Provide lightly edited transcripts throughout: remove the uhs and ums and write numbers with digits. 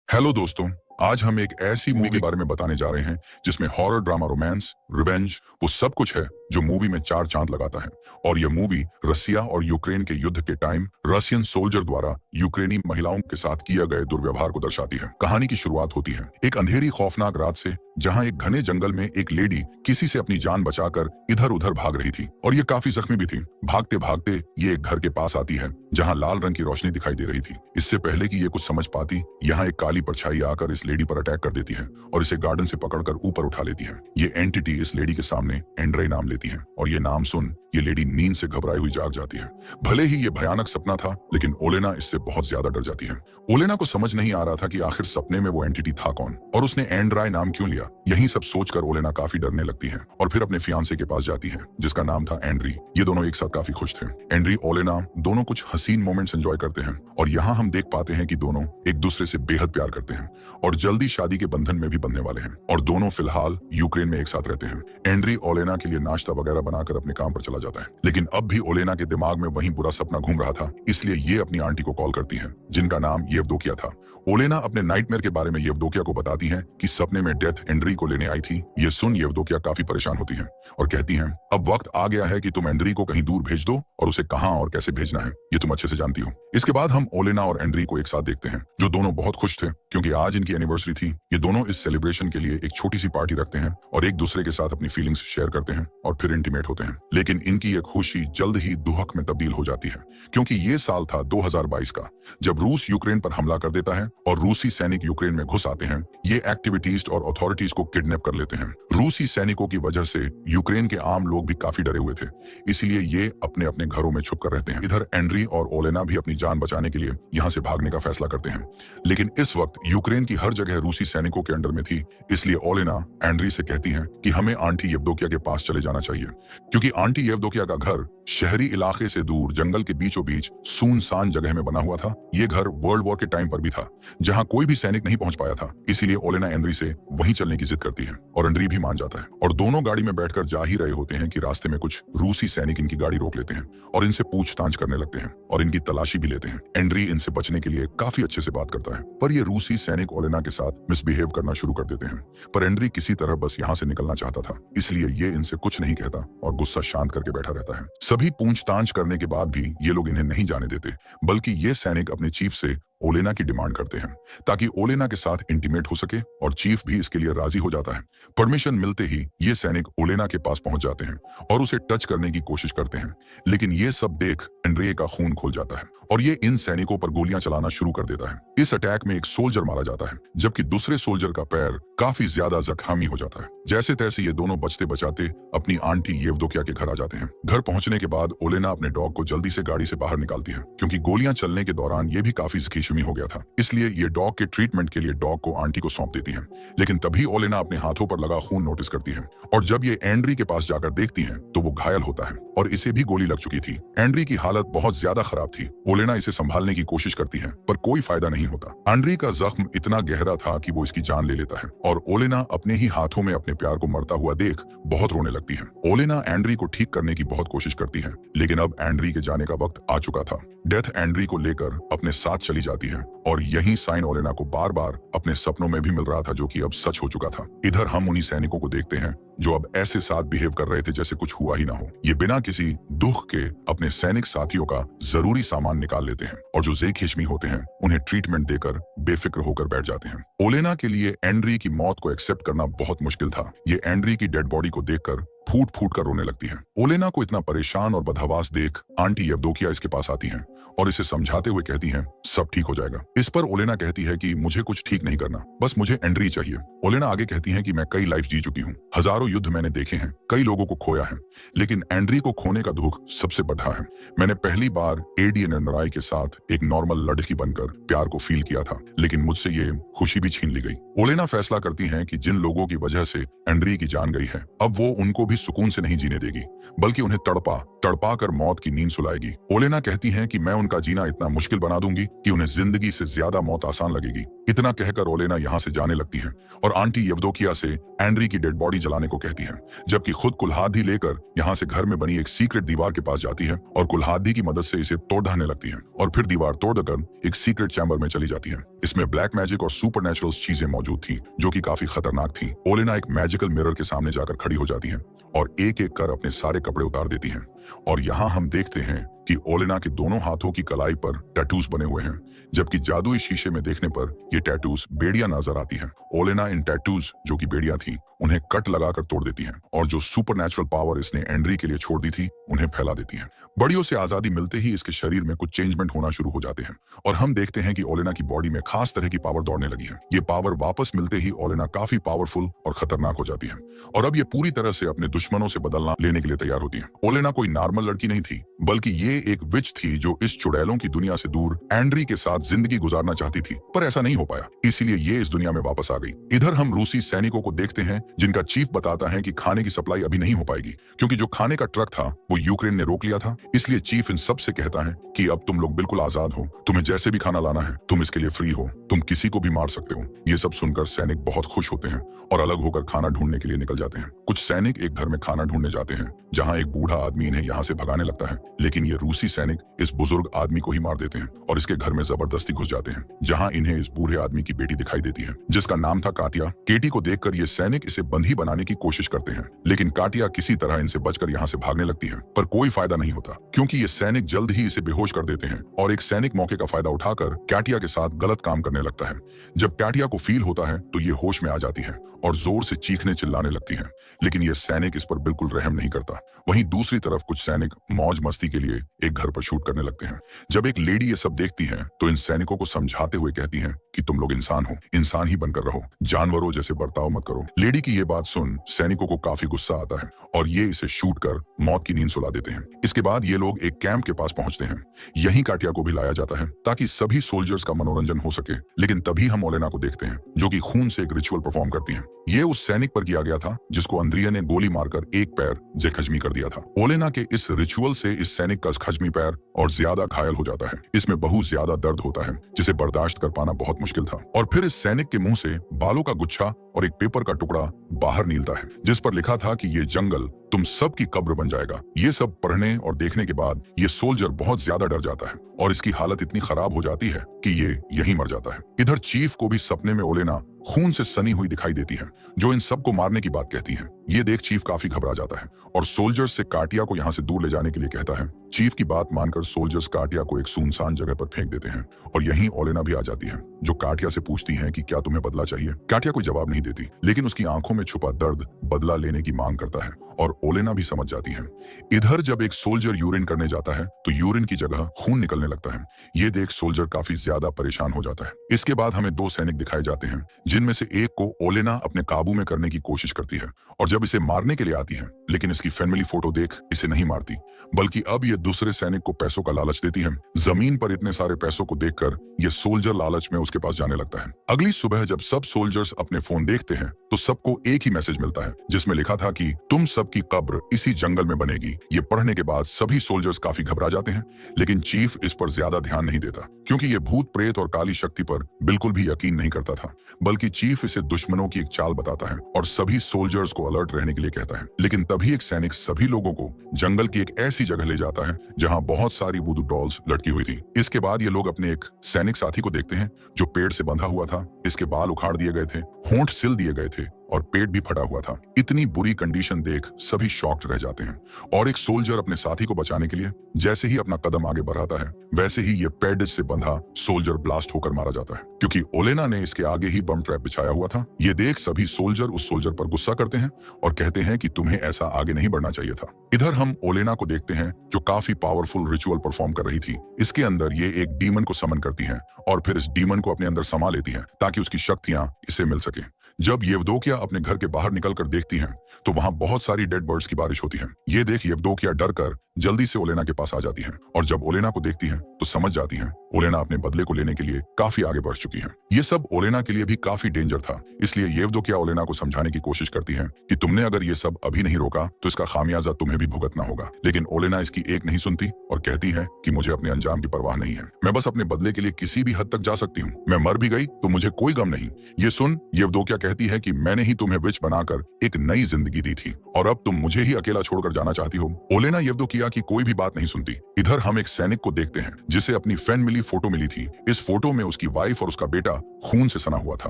Hello दोस्तों। आज हम एक ऐसी मूवी के बारे में बताने जा रहे हैं जिसमें हॉरर ड्रामा रोमांस रिवेंज वो सब कुछ है जो मूवी में चार चांद लगाता है। और यह मूवी रसिया और यूक्रेन के युद्ध के टाइम रशियन सोल्जर द्वारा यूक्रेनी महिलाओं के साथ किए गए दुर्व्यवहार को दर्शाती है। कहानी की शुरुआत होती है एक अंधेरी खौफनाक रात से, जहां एक घने जंगल में एक लेडी किसी से अपनी जान बचाकर इधर उधर भाग रही थी और ये काफी जख्मी भी थी। भागते भागते ये एक घर के पास आती है जहां लाल रंग की रोशनी दिखाई दे रही थी। इससे पहले कि ये कुछ समझ पाती, यहाँ एक काली परछाई आकर इस लेडी पर अटैक कर देती है और इसे गार्डन से पकड़कर ऊपर उठा लेती है। ये एंटिटी इस लेडी के सामने एंड्रे नाम लेती है और ये नाम सुन ये लेडी नींद से घबराई हुई जाग जाती है। भले ही ये भयानक सपना था, लेकिन ओलेना इससे बहुत ज्यादा डर जाती है। ओलेना को समझ नहीं आ रहा था कि आखिर सपने में वो एंटिटी था कौन और उसने एंड्राय नाम क्यों लिया। यही सब सोचकर ओलेना काफी डरने लगती है और फिर अपने फियांसे के पास जाती है जिसका नाम था एंड्री। ये दोनों एक साथ काफी खुश थे। एंड्री ओलेना दोनों कुछ हसीन मोमेंट्स एंजॉय करते हैं और यहाँ हम देख पाते हैं कि दोनों एक दूसरे से बेहद प्यार करते हैं और जल्दी शादी के बंधन में भी बंधने वाले हैं और दोनों फिलहाल यूक्रेन में एक साथ रहते हैं। एंड्री ओलेना के लिए नाश्ता वगैरह बनाकर अपने काम पर चला जाता है, लेकिन अब भी ओलेना के दिमाग में वही बुरा सपना घूम रहा था। इसलिए ये अपनी आंटी को कॉल करती है जिनका नाम येवदोकिया था। ओलेना अपने नाइटमेयर के बारे में येवदोकिया को बताती है कि सपने में डेथ एंड्री को लेने आई थी। ये सुन येवदोकिया काफी परेशान होती है और कहती है अब वक्त आ गया है कि तुम एंड्री को कहीं दूर भेज दो और उसे कहां और कैसे भेजना है ये तुम अच्छे से जानती हो। इसके बाद हम ओलेना और एंड्री को एक साथ देखते हैं जो दोनों बहुत खुश थे क्योंकि आज इनकी एनिवर्सरी थी। ये दोनों इस सेलिब्रेशन के लिए एक छोटी सी पार्टी रखते हैं और एक दूसरे के साथ अपनी फीलिंग्स शेयर करते हैं और फिर इंटीमेट होते हैं। लेकिन इनकी ये खुशी जल्द ही दुहक में तब्दील हो जाती है क्योंकि ये साल था 2022 का, जब रूस यूक्रेन पर हमला कर देता है और रूसी सैनिक यूक्रेन में घुस आते हैं। ये एक्टिविटीज और अथॉरिटीज को किडनैप कर लेते हैं। रूसी सैनिकों की वजह से यूक्रेन के आम लोग भी काफी डरे हुए थे, इसलिए ये अपने अपने घरों में छुप कर रहते हैं। इधर एंड्री और ओलेना भी अपनी जान बचाने के लिए यहाँ से भागने का फैसला करते हैं, लेकिन इस वक्त यूक्रेन की हर जगह रूसी सैनिकों के अंडर में थी। इसलिए ओलेना एंड्री से कहती है कि हमें आंटी येवदोकिया के पास चले जाना चाहिए क्योंकि आंटी येवदोकिया का घर शहरी इलाके से दूर जंगल के बीचों बीच सुनसान जगह में बना हुआ था। ये घर वर्ल्ड वॉर के टाइम पर भी था जहां कोई भी सैनिक नहीं पहुंच पाया था। इसीलिए ओलेना एंड्री से वहीं चलने की जिद करती है और एंड्री भी मान जाता है और दोनों गाड़ी में बैठकर जा ही रहे होते हैं कि रास्ते में कुछ रूसी सैनिक इनकी गाड़ी रोक लेते हैं और इनसे पूछताछ करने लगते हैं और इनकी तलाशी भी लेते हैं। एंड्री इनसे बचने के लिए काफी अच्छे से बात करता है, पर ये रूसी सैनिक ओलेना के साथ मिसबिहेव करना शुरू कर देते हैं। पर एंड्री किसी तरह बस यहाँ से निकलना चाहता था, इसलिए ये इनसे कुछ नहीं कहता और गुस्सा शांत करके बैठा रहता है। सभी पूछताछ करने के बाद भी ये लोग इन्हें नहीं जाने देते, बल्कि ये सैनिक अपने चीफ से ओलेना की डिमांड करते हैं ताकि ओलेना के साथ इंटीमेट हो सके और चीफ भी इसके लिए राजी हो जाता है। परमिशन मिलते ही ये सैनिक ओलेना के पास पहुंच जाते हैं और उसे टच करने की कोशिश करते हैं, लेकिन ये सब देख एंड्रे का खून खोल जाता है और ये इन सैनिकों पर गोलियां चलाना शुरू कर देता है। इस अटैक में एक सोल्जर मारा जाता है जबकि दूसरे सोल्जर का पैर काफी ज्यादा जख्मी हो जाता है। जैसे तैसे ये दोनों बचते बचाते अपनी आंटी येवदोकिया के घर आ जाते हैं। घर पहुंचने के बाद ओलेना अपने डॉग को जल्दी से गाड़ी से बाहर निकालती है क्योंकि गोलियां चलने के दौरान ये भी काफी जख्मी हो गया था। इसलिए ये डॉग के ट्रीटमेंट के लिए डॉग को आंटी को सौंप देती है, लेकिन तभी ओलेना अपने हाथों पर लगा खून नोटिस करती है और जब ये एंड्री के पास जाकर देखती है तो वो घायल होता है और इसे भी गोली लग चुकी थी। एंड्री की हालत बहुत ज्यादा खराब थी। ओलेना इसे संभालने की कोशिश करती है पर कोई फायदा नहीं होता। एंड्री का जख्म इतना गहरा था कि वो इसकी जान ले लेता है और ओलेना अपने ही हाथों में अपने प्यार को मरता हुआ देख बहुत रोने लगती है। ओलेना एंड्री को ठीक करने की बहुत कोशिश करती है, लेकिन अब एंड्री के जाने का वक्त आ चुका था। डेथ एंड्री को लेकर अपने साथ चली जाती है और यही साइन ओलेना को बार बार अपने सपनों में भी मिल रहा था जो कि अब सच हो चुका था। इधर हम उन्हीं सैनिकों को देखते हैं जो अब ऐसे साथ बिहेव कर रहे थे जैसे कुछ हुआ ही ना हो। ये बिना किसी दुख के अपने सैनिक साथियों का जरूरी सामान निकाल लेते हैं और जो जेखिशमी होते हैं उन्हें ट्रीटमेंट देकर बेफिक्र होकर बैठ जाते हैं। ओलेना के लिए एंड्री की मौत को एक्सेप्ट करना बहुत मुश्किल था। ये एंड्री की डेड बॉडी को देखकर फूट फूट कर रोने लगती है। ओलेना को इतना परेशान और बदहवास देख आंटी येवदोकिया इसके पास आती हैं और इसे समझाते हुए कहती हैं सब ठीक हो जाएगा। इस पर ओलेना कहती है कि मुझे कुछ ठीक नहीं करना, बस मुझे एंड्री चाहिए। ओलेना आगे कहती है कि मैं कई लाइफ जी चुकी हूँ, हजारों युद्ध मैंने देखे हैं, कई लोगों को खोया है, लेकिन एंड्री को खोने का दुख सबसे बढ़ा है। मैंने पहली बार एडीएन नराई के साथ एक नॉर्मल लड़की बनकर प्यार को फील किया था, लेकिन मुझसे ये खुशी भी छीन ली गई। ओलेना फैसला करती है कि जिन लोगों की वजह से एंड्री की जान गई है अब वो उनको भी कभी सुकून से नहीं जीने देगी, बल्कि उन्हें तड़पा तड़पा कर मौत की नींद सुलाएगी। ओलेना कहती हैं कि मैं उनका जीना इतना मुश्किल बना दूंगी कि उन्हें जिंदगी से ज्यादा मौत आसान लगेगी। इतना कहकर ओलेना यहाँ से जाने लगती है और आंटी यवदोकिया से एंड्री की डेड बॉडी जलाने को कहती है, जबकि खुद कुल्हाड़ी लेकर यहाँ से घर में बनी एक सीक्रेट दीवार के पास जाती है और कुल्हाड़ी की मदद से इसे तोड़ ढाने लगती है और फिर दीवार तोड़कर एक सीक्रेट चैम्बर में चली जाती है। इसमें ब्लैक मैजिक और सुपरनैचुरल चीजें मौजूद थी जो कि काफी खतरनाक थी। ओलेना एक मैजिकल मिरर के सामने जाकर खड़ी हो जाती है और एक एक कर अपने सारे कपड़े उतार देती हैं और यहाँ हम देखते हैं कि ओलेना के दोनों हाथों की कलाई पर टैटूज बने हुए हैं, जबकि जादुई शीशे में देखने पर ये टैटूज बेड़ियां नजर आती हैं। ओलेना इन टैटूज जो कि बेड़ियां थी उन्हें कट लगाकर तोड़ देती हैं और जो सुपरनैचुरल पावर इसने एंड्री के लिए छोड़ दी थी उन्हें फैला देती हैं। बड़ियों से आजादी मिलते ही इसके शरीर में कुछ चेंजमेंट होना शुरू हो जाते हैं और हम देखते हैं कि ओलेना की बॉडी में खास तरह की पावर दौड़ने लगी है। ये पावर वापस मिलते ही ओलेना काफी पावरफुल और खतरनाक हो जाती है और अब ये पूरी तरह से अपने दुश्मनों से बदलना लेने के लिए तैयार होती है। ओलेना कोई नॉर्मल लड़की नहीं थी, बल्कि ये एक विच थी जो इस चुड़ैलों की दुनिया से दूर एंड्री के साथ जिंदगी गुजारना चाहती थी, पर ऐसा नहीं हो पाया, इसीलिए ये इस दुनिया में वापस आ गई। इधर हम रूसी सैनिकों को देखते हैं जिनका चीफ बताता है कि खाने की सप्लाई अभी नहीं हो पाएगी क्योंकि जो खाने का ट्रक था वो यूक्रेन ने रोक लिया था। इसलिए चीफ इन सब से कहता है कि अब तुम लोग बिल्कुल आजाद हो, तुम्हें जैसे भी खाना लाना है तुम इसके लिए फ्री हो, तुम किसी को भी मार सकते हो। ये सब सुनकर सैनिक बहुत खुश होते हैं और अलग होकर खाना ढूंढने के लिए निकल जाते हैं। कुछ सैनिक एक घर में खाना ढूंढने जाते हैं जहाँ एक बूढ़ा आदमी इन्हें यहाँ से भगाने लगता है, लेकिन ये रूसी सैनिक इस बुजुर्ग आदमी को ही मार देते हैं और इसके घर में जबरदस्ती घुस जाते हैं, जहाँ इन्हें इस बूढ़े आदमी की बेटी दिखाई देती है जिसका नाम था काटिया। केटी को देखकर ये सैनिक इसे बंधी बनाने की कोशिश करते हैं, लेकिन काटिया किसी तरह इनसे बचकर यहाँ से भागने लगती है, पर कोई फायदा नहीं होता क्योंकि ये सैनिक जल्द ही इसे बेहोश कर देते हैं और एक सैनिक मौके का फायदा उठाकर काटिया के साथ गलत काम करने लगता है। जब काटिया को फील होता है तो ये होश में आ जाती है और जोर से चीखने चिल्लाने लगती है, लेकिन ये सैनिक इस पर बिल्कुल रहम नहीं करता। वहीं दूसरी तरफ कुछ सैनिक मौज मस्ती के लिए एक घर पर शूट करने लगते हैं। जब एक लेडी ये सब देखती है तो इन सैनिकों को समझाते हुए कहती है कि तुम लोग इंसान हो, इंसान ही बनकर रहो, जानवरों जैसे बर्ताव मत करो। लेडी की ये बात सुन सैनिकों को काफी गुस्सा आता है और ये इसे शूट कर मौत की नींद सुला देते हैं। इसके बाद ये लोग एक कैंप के पास पहुंचते हैं। यहीं काटिया को भी लाया जाता है ताकि सभी सोल्जर्स का मनोरंजन हो सके, लेकिन तभी हम ओलेना को देखते हैं जो कि खून से एक रिचुअल परफॉर्म करती है। ये उस सैनिक पर किया गया था जिसको अंद्रिया ने गोली मारकर एक पैर जख्मी कर दिया था। ओलेना के इस रिचुअल से इस सैनिक का खज्मी पैर और ज्यादा घायल हो जाता है। इसमें बहुत ज्यादा दर्द होता है जिसे बर्दाश्त कर पाना बहुत मुश्किल था और फिर इस सैनिक के मुंह से बालों का गुच्छा और एक पेपर का टुकड़ा बाहर निकलता है जिस पर लिखा था कि ये जंगल तुम सब की कब्र बन जाएगा। ये सब पढ़ने और देखने के बाद ये सोल्जर बहुत ज्यादा डर जाता है और इसकी हालत इतनी खराब हो जाती है कि ये यहीं मर जाता है। इधर चीफ को भी सपने में ओलेना खून से सनी हुई दिखाई देती है जो इन सबको मारने की बात कहती है। ये देख चीफ काफी घबरा जाता है और सोल्जर्स से काटिया को यहाँ से दूर ले जाने के लिए कहता है। चीफ की बात मानकर सोल्जर्स काटिया को एक सुनसान जगह पर फेंक देते हैं और यहीं ओलेना भी आ जाती है जो काटिया से पूछती है कि क्या तुम्हें बदला चाहिए। काटिया कोई जवाब नहीं देती, लेकिन उसकी आंखों में छुपा दर्द बदला लेने की मांग करता है और ओलेना भी समझ जाती है। इधर जब एक सोल्जर यूरिन करने जाता है तो यूरिन की जगह खून निकलने लगता है। ये देख सोल्जर काफी ज्यादा परेशान हो जाता है। इसके बाद हमें दो सैनिक दिखाए जाते हैं जिनमें से एक को ओलेना अपने काबू में करने की कोशिश करती है और जब इसे मारने के लिए आती है, लेकिन इसकी फैमिली फोटो देख इसे नहीं मारती, बल्कि अब ये दूसरे सैनिक को पैसों का लालच देती है। जमीन पर इतने सारे पैसों को देखकर ये सोल्जर लालच में उसके पास जाने लगता है। अगली सुबह जब सब सोल्जर्स अपने फोन देखते हैं तो सबको एक ही मैसेज मिलता है जिसमें लिखा था कि तुम सबकी कब्र इसी जंगल में बनेगी। ये पढ़ने के बाद सभी सोल्जर्स काफी घबरा जाते हैं, लेकिन चीफ इस पर ज्यादा ध्यान नहीं देता क्योंकि ये भूत प्रेत और काली शक्ति पर बिल्कुल भी यकीन नहीं करता था, बल्कि चीफ इसे दुश्मनों की एक चाल बताता है और सभी सोल्जर्स को अलर्ट रहने के लिए कहता है। लेकिन तभी एक सैनिक सभी लोगों को जंगल की एक ऐसी जगह ले जाता है जहां बहुत सारी वुडू डॉल्स लटकी हुई थी। इसके बाद ये लोग अपने एक सैनिक साथी को देखते हैं जो पेड़ से बंधा हुआ था। इसके बाल उखाड़ दिए गए थे, होंठ सिल दिए गए थे और पेट भी फटा हुआ था। इतनी बुरी कंडीशन देख सभी शॉक्ड रह जाते हैं और एक सोल्जर अपने साथी को बचाने के लिए जैसे ही अपना कदम आगे बढ़ाता है वैसे ही ये पैडेज से बंधा सोल्जर ब्लास्ट होकर मारा जाता है क्योंकि ओलेना ने इसके आगे ही बम ट्रैप बिछाया हुआ था। ये देख सभी सोल्जर उस सोल्जर पर गुस्सा करते हैं और कहते हैं कि तुम्हें ऐसा आगे नहीं बढ़ना चाहिए था। इधर हम ओलेना को देखते हैं जो काफी पावरफुल रिचुअल परफॉर्म कर रही थी। इसके अंदर ये एक डीमन को समन करती है और फिर इस डीमन को अपने अंदर समा लेती है ताकि उसकी शक्तियां इसे मिल सके। जब येवदोकिया अपने घर के बाहर निकलकर देखती हैं तो वहां बहुत सारी डेड बर्ड्स की बारिश होती है। ये देख येवदोकिया डर कर जल्दी से ओलेना के पास आ जाती हैं और जब ओलेना को देखती हैं तो समझ जाती हैं ओलेना अपने बदले को लेने के लिए काफी आगे बढ़ चुकी है। ये सब ओलेना के लिए भी काफी डेंजर था, इसलिए येवदोकिया ओलेना को समझाने की कोशिश करती है कि तुमने अगर ये सब अभी नहीं रोका तो इसका खामियाजा तुम्हें भी भुगतना होगा। लेकिन ओलेना इसकी एक नहीं सुनती और कहती है कि मुझे अपने अंजाम की परवाह नहीं है, मैं बस अपने बदले के लिए किसी भी हद तक जा सकती हूँ, मैं मर भी गई तो मुझे कोई गम नहीं। ये सुन येवदोकिया कहती है कि मैंने ही तुम्हें विच बनाकर एक नई जिंदगी दी थी और अब तुम मुझे ही अकेला छोड़कर जाना चाहती हो। ओलेना येवदोकिया की कोई भी बात नहीं सुनती। इधर हम एक सैनिक को देखते हैं जिसे अपनी फैन मिली फोटो मिली थी। इस फोटो में उसकी वाइफ और उसका बेटा खून से सना हुआ था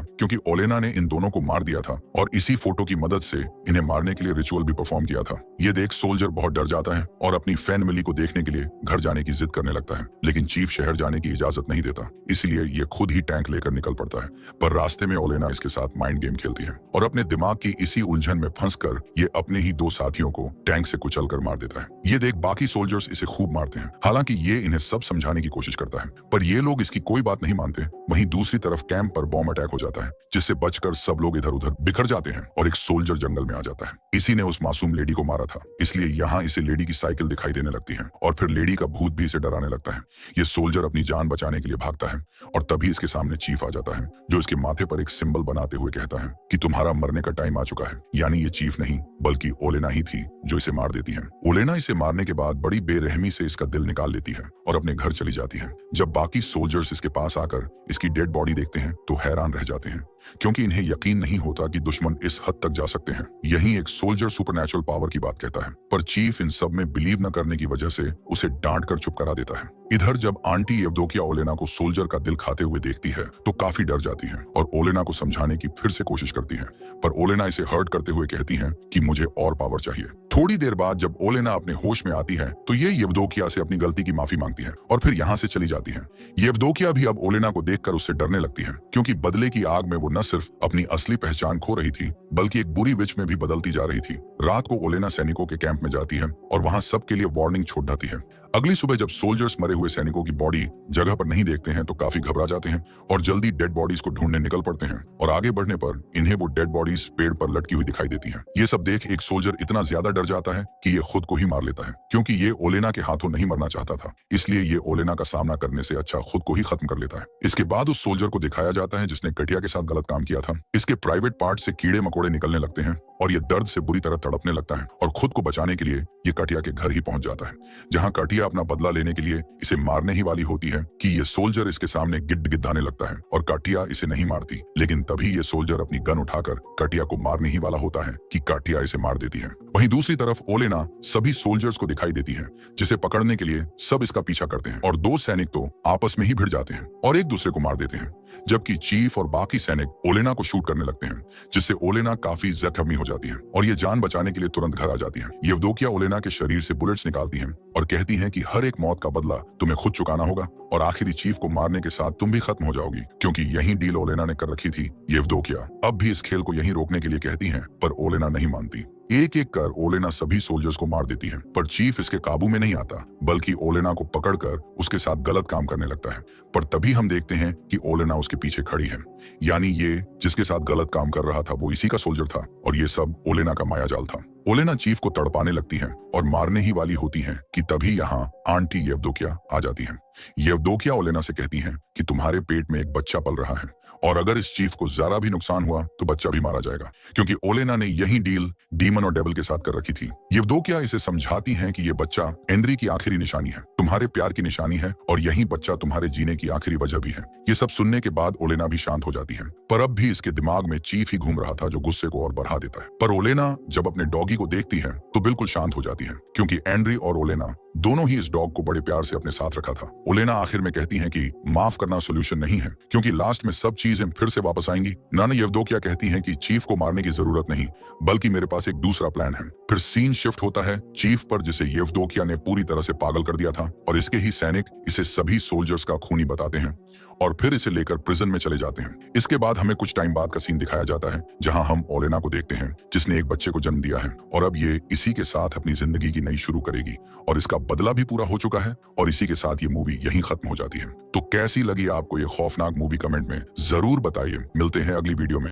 क्योंकि ओलेना ने इन दोनों को मार दिया था और इसी फोटो की मदद से इन्हें मारने के लिए रिचुअल भी परफॉर्म किया था। ये देख सोल्जर बहुत डर जाता है और अपनी फैन मिली को देखने के लिए घर जाने की जिद करने लगता है, लेकिन चीफ शहर जाने की इजाजत नहीं देता, इसलिए ये खुद ही टैंक लेकर निकल पड़ता है। पर रास्ते में ओलेना इसके साथ माइंड गेम खेलती है और अपने दिमाग की इसी उलझन में फंसकर ये अपने ही दो साथियों को टैंक से कुचल कर मार देता है। ये देख बाकी सोल्जर्स इसे खूब मारते हैं, हालांकि ये इन्हें सब समझाने की कोशिश करता है, पर ये लोग इसकी कोई बात नहीं मानते। वहीं दूसरी तरफ कैंप पर बॉम्ब अटैक हो जाता है जिससे बचकर सब लोग इधर उधर बिखर जाते हैं और एक सोल्जर जंगल में आ जाता है। इसी ने उस मासूम लेडी को मारा था, इसलिए यहाँ इसे लेडी की साइकिल दिखाई देने लगती है और फिर लेडी का भूत भी इसे डराने लगता है। ये सोल्जर अपनी जान बचाने के लिए भागता है और तभी इसके सामने चीफ आ जाता है जो इसके माथे पर एक सिंबल बनाते हुए कहता है कि तुम्हारा मरने का टाइम आ चुका है। यानी ये चीफ नहीं बल्कि ओलेना ही थी जो इसे मार देती है। ओलेना इसे मारने के बाद बड़ी बेरहमी से इसका दिल निकाल लेती है और अपने घर चली जाती है। जब बाकी सोल्जर्स इसके पास आकर इसकी डेड बॉडी देखते हैं तो हैरान रह जाते हैं क्योंकि इन्हें यकीन नहीं होता कि दुश्मन इस हद तक जा सकते हैं। यहीं एक सोल्जर सुपरनैचुरल पावर की बात कहता है, पर चीफ इन सब में बिलीव न करने की वजह से उसे डांट कर चुप करा देता है। इधर जब आंटी येवदोकिया ओलेना को सोल्जर का दिल खाते हुए देखती है तो काफी डर जाती है और ओलेना को समझाने की फिर से कोशिश करती है, पर ओलेना इसे हर्ट करते हुए कहती है कि मुझे और पावर चाहिए। थोड़ी देर बाद जब ओलेना अपने होश में आती है तो ये येवदोकिया से अपनी गलती की माफी मांगती है और फिर यहाँ से चली जाती है। येवदोकिया भी अब ओलेना को देखकर उससे डरने लगती है क्योंकि बदले की आग में वो न सिर्फ अपनी असली पहचान खो रही थी बल्कि एक बुरी विच में भी बदलती जा रही थी। रात को ओलेना सैनिकों के कैंप में जाती है और वहां सबके लिए वार्निंग छोड़ जाती है। अगली सुबह जब सोल्जर्स मरे हुए सैनिकों की बॉडी जगह पर नहीं देखते हैं तो काफी घबरा जाते हैं और जल्दी डेड बॉडीज को ढूंढने निकल पड़ते हैं और आगे बढ़ने पर इन्हें वो डेड बॉडीज पेड़ पर लटकी हुई दिखाई देती हैं। ये सब देख एक सोल्जर इतना ज्यादा डर जाता है कि ये खुद को ही मार लेता है क्योंकि ये ओलेना के हाथों नहीं मरना चाहता था, इसलिए ये ओलेना का सामना करने से अच्छा खुद को ही खत्म कर लेता है। इसके बाद उस सोल्जर को दिखाया जाता है जिसने कटिया के साथ गलत काम किया था। इसके प्राइवेट पार्ट से कीड़े मकोड़े निकलने लगते हैं और ये दर्द से बुरी तरह तड़पने लगता है और खुद को बचाने के लिए ये कटिया के घर ही पहुंच जाता है, जहां कटिया अपना बदला लेने के लिए इसे मारने ही वाली होती है कि ये सोल्जर इसके सामने गिड़गिड़ाने लगता है और कटिया इसे नहीं मारती। लेकिन तभी ये सोल्जर अपनी गन उठाकर कटिया को मारने ही वाला होता है कि कटिया इसे मार देती है। वहीं दूसरी तरफ ओलेना सभी सोल्जर्स को दिखाई देती है जिसे पकड़ने के लिए सब इसका पीछा करते हैं और दो सैनिक तो आपस में ही भिड़ जाते हैं और एक दूसरे को मार देते हैं, जबकि चीफ और बाकी सैनिक ओलेना को शूट करने लगते हैं जिससे ओलेना काफी जख्मी हो जाती है और ये जान बचाने के लिए तुरंत घर आ जाती है। येवदोकिया ओलेना के शरीर से बुलेट्स निकालती हैं और कहती हैं कि हर एक मौत का बदला तुम्हें खुद चुकाना होगा और आखिरी चीफ को मारने के साथ तुम भी खत्म हो जाओगी, क्योंकि यही डील ओलेना ने कर रखी थी। येवदोकिया अब भी इस खेल को यहीं रोकने के लिए कहती हैं, पर ओलेना नहीं मानती। एक एक कर ओलेना सभी सोल्जर्स को मार देती है, पर चीफ इसके काबू में नहीं आता बल्कि ओलेना को पकड़कर उसके साथ गलत काम करने लगता है। पर तभी हम देखते हैं कि ओलेना उसके पीछे खड़ी है, यानी ये जिसके साथ गलत काम कर रहा था वो इसी का सोल्जर था और ये सब ओलेना का मायाजाल था। ओलेना चीफ को तड़पाने लगती है और मारने ही वाली होती है कि तभी यहाँ आंटी येवदोकिया आ जाती है। येवदोकिया ओलेना से कहती हैं कि तुम्हारे पेट में एक बच्चा पल रहा है और अगर इस चीफ को जरा भी नुकसान हुआ तो बच्चा भी मारा जाएगा, क्योंकि ओलेना ने यही डील डीमन और डेविल के साथ कर रखी थी। येवदोकिया इसे समझाती हैं कि ये बच्चा एंड्री की आखिरी निशानी है, तुम्हारे प्यार की निशानी है और यही बच्चा तुम्हारे जीने की आखिरी वजह भी है। ये सब सुनने के बाद ओलेना भी शांत हो जाती है, पर अब भी इसके दिमाग में चीफ ही घूम रहा था जो गुस्से को और बढ़ा देता है। पर ओलेना जब अपने डॉगी को देखती है तो बिल्कुल शांत हो जाती है, क्योंकि एंड्री और ओलेना दोनों ही इस डॉग को बड़े प्यार से अपने साथ रखा था। ओलेना आखिर में कहती हैं कि माफ करना सोल्यूशन नहीं है, क्योंकि लास्ट में सब चीजें फिर से वापस आएंगी। नाना येवदोकिया कहती हैं कि चीफ को मारने की जरूरत नहीं, बल्कि मेरे पास एक दूसरा प्लान है। फिर सीन शिफ्ट होता है चीफ पर, जिसे येवदोकिया ने पूरी तरह से पागल कर दिया था और इसके ही सैनिक इसे सभी सोल्जर्स का खूनी बताते हैं और फिर इसे लेकर प्रिजन में चले जाते हैं। इसके बाद हमें कुछ टाइम बाद का सीन दिखाया जाता है जहां हम ओलेना को देखते हैं जिसने एक बच्चे को जन्म दिया है और अब ये इसी के साथ अपनी जिंदगी की नई शुरू करेगी और इसका बदला भी पूरा हो चुका है और इसी के साथ ये मूवी यहीं खत्म हो जाती है। तो कैसी लगी आपको ये खौफनाक मूवी? कमेंट में जरूर बताइए। मिलते हैं अगली वीडियो में।